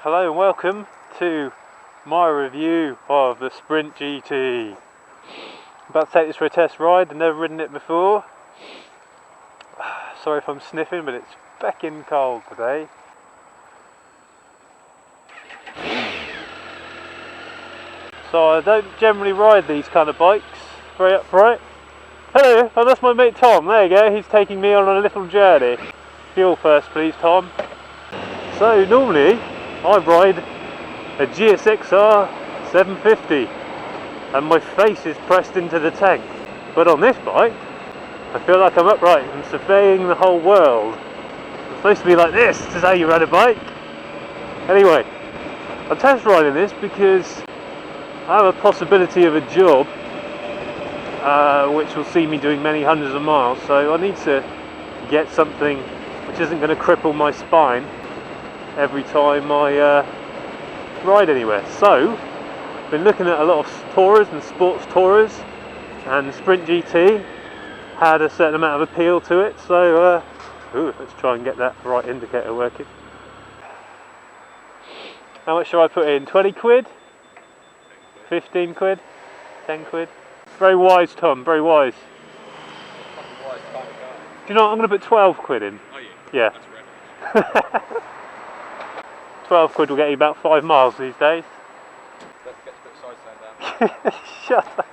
Hello and welcome to my review of the Sprint GT. I'm about to take this for a test ride. I've never ridden it before. Sorry if I'm sniffing, but it's feckin' cold today. So I don't generally ride these kind of bikes, very upright. Hello, oh, that's my mate Tom. There you go, he's taking me on a little journey. Fuel first please, Tom. So normally I ride a GSXR 750 and my face is pressed into the tank, but on this bike I feel like I'm upright and surveying the whole world. It's supposed to be like this is how you ride a bike. Anyway, I'm test riding this because I have a possibility of a job which will see me doing many hundreds of miles, so I need to get something which isn't going to cripple my spine every time I ride anywhere. So I've been looking at a lot of tourers and sports tourers, and the Sprint GT had a certain amount of appeal to it, so let's try and get that right indicator working. How much should I put in? 20 quid? 15 quid? 10 quid? Very wise, Tom, very wise. Do you know what, I'm going to put 12 quid in. Oh yeah. That's right. 12 quid will get you about 5 miles these days. Don't forget to put the side stand down. Shut up.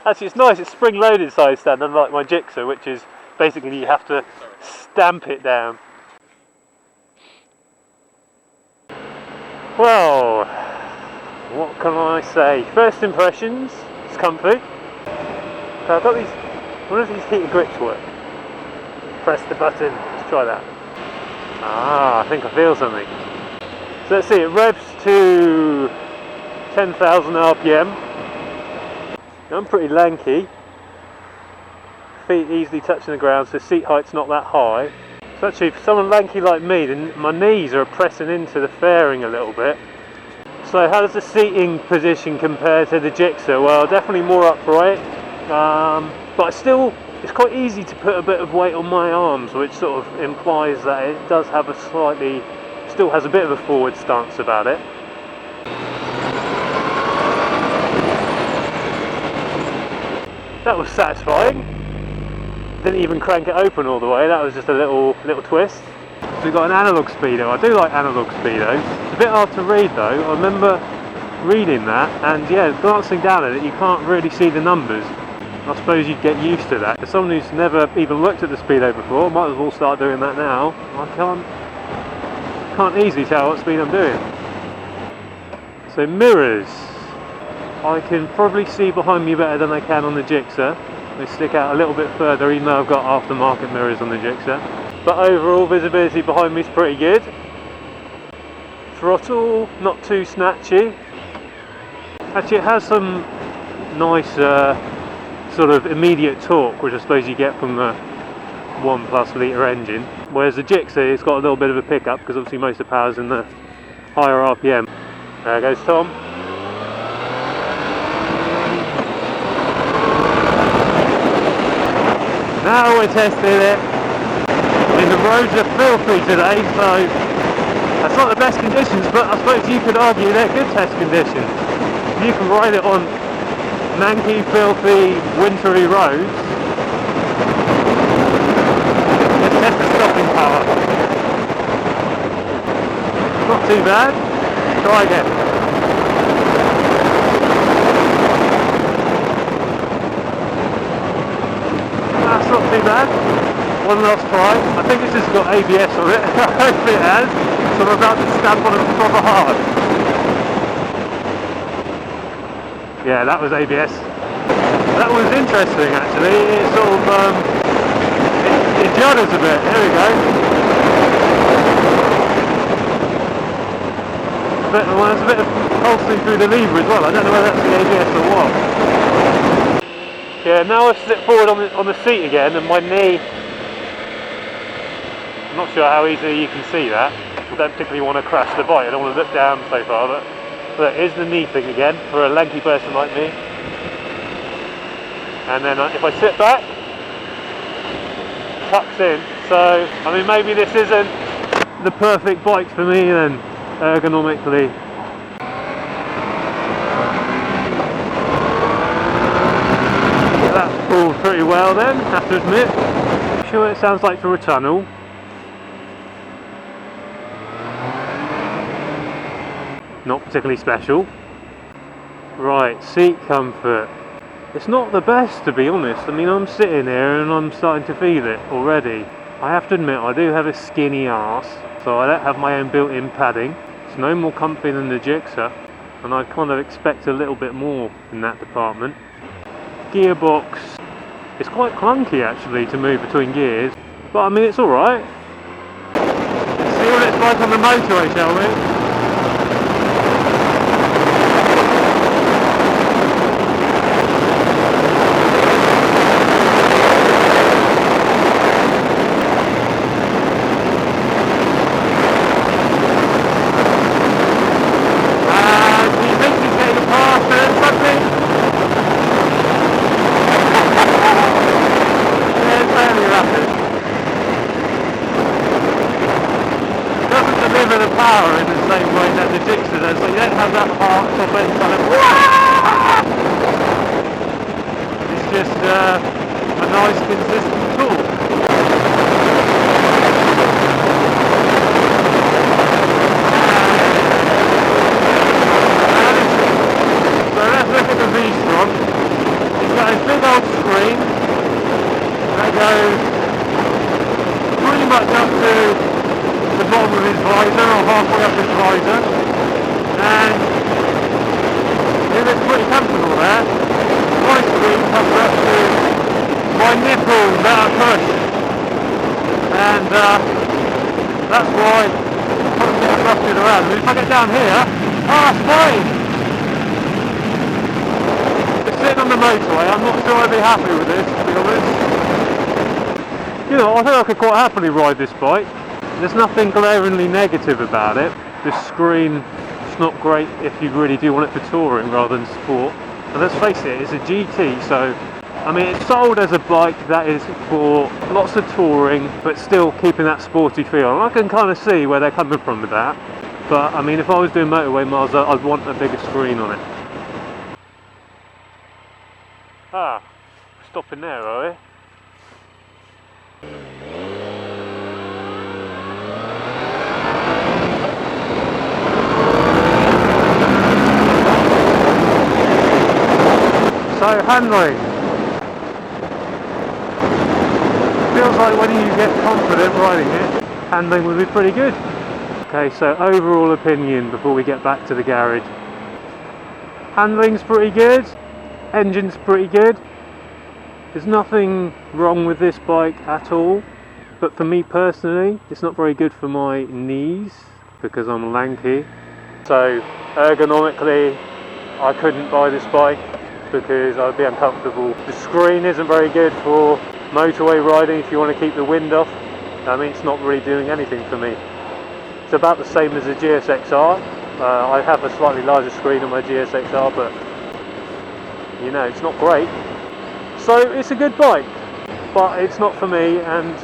Actually it's nice, it's spring loaded side stand, unlike my Gixxer, which is basically you have to stamp it down. Well, what can I say? First impressions, it's comfy. So I've got these, I wonder if these heated grips work. Press the button, let's try that. I think I feel something. So let's see, it revs to 10,000 RPM. Now, I'm pretty lanky. Feet easily touching the ground, so seat height's not that high. So actually, for someone lanky like me, then my knees are pressing into the fairing a little bit. So how does the seating position compare to the Gixxer? Well, definitely more upright, but it's quite easy to put a bit of weight on my arms, which sort of implies that it does have still has a bit of a forward stance about it. That was satisfying. Didn't even crank it open all the way, that was just a little twist. So we've got an Analogue Speedo. I do like Analogue Speedo. It's a bit hard to read though. I remember reading that, and yeah, glancing down at it, you can't really see the numbers. I suppose you'd get used to that. As someone who's never even looked at the Speedo before, might as well start doing that now. I can't easily tell what speed I'm doing. So mirrors. I can probably see behind me better than I can on the Gixxer. They stick out a little bit further, even though I've got aftermarket mirrors on the Gixxer. But overall visibility behind me is pretty good. Throttle, not too snatchy. Actually it has some nice sort of immediate torque, which I suppose you get from the 1+ litre engine. Whereas the Gixxer, it's got a little bit of a pickup, because obviously most of the power's in the higher RPM. There goes Tom. Now we're testing it. I mean, the roads are filthy today, so that's not the best conditions, but I suppose you could argue they're good test conditions. You can ride it on lanky, filthy, wintry roads. Let's test the stopping power. Not too bad. Try again. That's not too bad. One last try. I think this has got ABS on it. I hope it has. So I'm about to stamp on it proper hard. Yeah, that was ABS. That was interesting actually. It sort of it judders a bit. There we go. Well, there's a bit of pulsing through the lever as well. I don't know whether that's the ABS or what. Yeah, now I've slipped forward on the seat again, and my knee. I'm not sure how easily you can see that. I don't particularly want to crash the bike. I don't want to look down so far, but it is the knee thing again for a lanky person like me. And then if I sit back, tucks in. So I mean, maybe this isn't the perfect bike for me then, ergonomically. That's pulled pretty well then, have to admit. Sure it sounds like through a tunnel. Not particularly special. Right, seat comfort. It's not the best, to be honest. I mean, I'm sitting here and I'm starting to feel it already. I have to admit, I do have a skinny arse, so I don't have my own built-in padding. It's no more comfy than the Gixxer, and I kind of expect a little bit more in that department. Gearbox, it's quite clunky actually to move between gears, but I mean, it's alright. Let's see what it's like on the motorway, shall we? Power in the same way that the Gixxer does, so you don't have that hard top end kind of it's just a nice consistent tool. So let's look at the V-Strom. It's got a big old screen that goes pretty much up to the bottom of his visor, or halfway up his visor, and it is pretty comfortable there. My screen comes up to my nipples that are pushed, and that's why I'm kind of getting rusted around. And if I get down here, it's fine. It's sitting on the motorway, I'm not sure I'd be happy with this, to be honest. You know, I think I could quite happily ride this bike. There's nothing glaringly negative about it. The screen is not great if you really do want it for touring rather than sport. And let's face it, it's a GT, so I mean it's sold as a bike that is for lots of touring but still keeping that sporty feel. And I can kind of see where they're coming from with that. But I mean, if I was doing motorway miles, I'd want a bigger screen on it. Stopping there, are we? So handling. Feels like when you get confident riding it, handling will be pretty good. Okay, so overall opinion before we get back to the garage. Handling's pretty good, engine's pretty good. There's nothing wrong with this bike at all, but for me personally, it's not very good for my knees because I'm lanky. So ergonomically, I couldn't buy this bike because I'd be uncomfortable. The screen isn't very good for motorway riding if you want to keep the wind off. I mean, it's not really doing anything for me. It's about the same as the GSXR. I have a slightly larger screen on my GSXR, but you know, it's not great. So it's a good bike, but it's not for me, and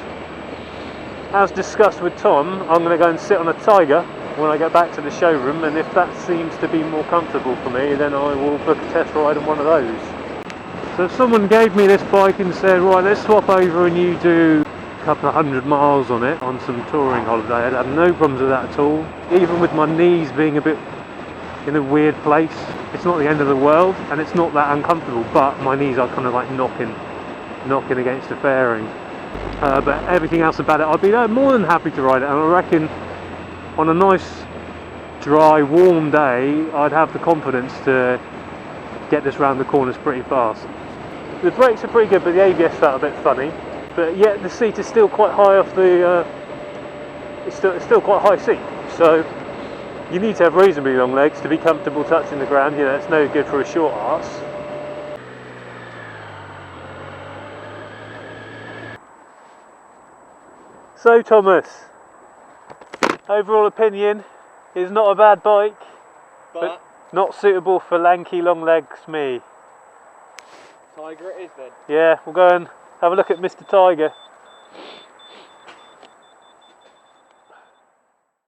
as discussed with Tom, I'm going to go and sit on a Tiger when I get back to the showroom, and if that seems to be more comfortable for me, then I will book a test ride on one of those. So if someone gave me this bike and said, right, let's swap over and you do a couple of 100 miles on it on some touring holiday, I'd have no problems with that at all. Even with my knees being a bit in a weird place, it's not the end of the world, and it's not that uncomfortable, but my knees are kind of like knocking against the fairing. But everything else about it, I'd be more than happy to ride it, and I reckon on a nice, dry, warm day, I'd have the confidence to get this round the corners pretty fast. The brakes are pretty good, but the ABS felt a bit funny. But yet the seat is still quite high off the. It's still quite high seat. So you need to have reasonably long legs to be comfortable touching the ground. You know, it's no good for a short arse. So Thomas, overall opinion is not a bad bike, but not suitable for lanky long legs me. Tiger it is then. Yeah, we'll go and have a look at Mr. Tiger.